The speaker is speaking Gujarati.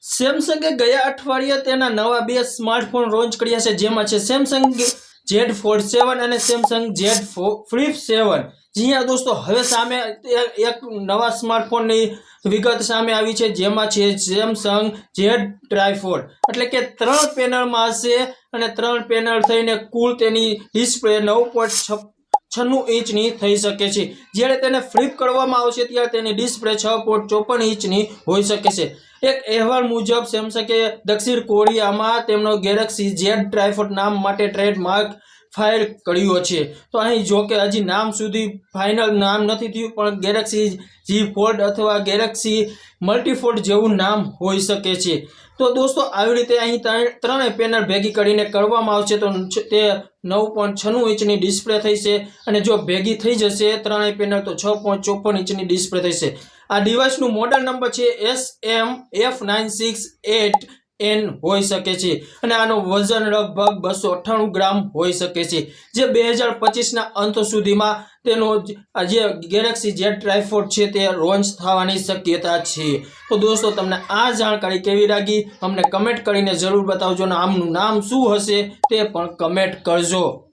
સેમસંગે ગયા અઠવાડિયે તેના નવા બે સ્માર્ટફોન લોન્ચ કર્યા છે, જેમાં છે સેમસંગ Z Fold 7 અને સેમસંગ Z Flip 7। જી હા દોસ્તો, હવે સામે એક નવા સ્માર્ટફોનની વિગત સામે આવી છે, જેમાં છે સેમસંગ Z ટ્રાયફોડ, એટલે કે 3 પેનલમાં હશે અને 3 પેનલ થઈને કુલ તેની ડિસ્પ્લે 9.96 ઇંચની થઈ શકે છે। જ્યારે તેને ફ્લિપ કરવામાં આવશે ત્યારે તેની ડિસ્પ્લે 6.54 ઇંચની હોઈ શકે છે। એક અહેવાલ મુજબ સેમસંગે દક્ષિણ કોરિયામાં તેમનો ગેલેક્સી Z ટ્રાયફોડ નામ માટે ટ્રેડમાર્ક ફાઇલ કર્યો છે। તો અહીં જો કે હજી નામ સુધી ફાઇનલ નામ નથી થયું, પણ ગેલેક્સી Z ફોલ્ડ અથવા ગેલેક્સી મલ્ટીફોલ્ડ જેવું નામ હોઈ શકે છે। તો દોસ્તો, આવી રીતે અહીં ત્રણેય પેનલ ભેગી કરીને કરવામાં આવશે તો તે 9.96 ઇંચની ડિસ્પ્લે થશે, અને જો ભેગી થઈ જશે ત્રણેય પેનલ તો 6.54 ઇંચની ડિસ્પ્લે થશે। આ ડિવાઇસનું મોડેલ નંબર છે SM-F968N હોઈ શકે છે, અને આનો વજન લગભગ 298 ગ્રામ હોઈ શકે છે, જે 2025ના અંત સુધીમાં તેનો જે ગેલેક્સી Z ટ્રાયફોડ છે તે લોન્ચ થવાની શક્યતા છે। તો દોસ્તો, તમને આ જાણકારી કેવી લાગી અમને કમેન્ટ કરીને જરૂર બતાવજો, અને આમનું નામ શું હશે તે પણ કમેન્ટ કરજો।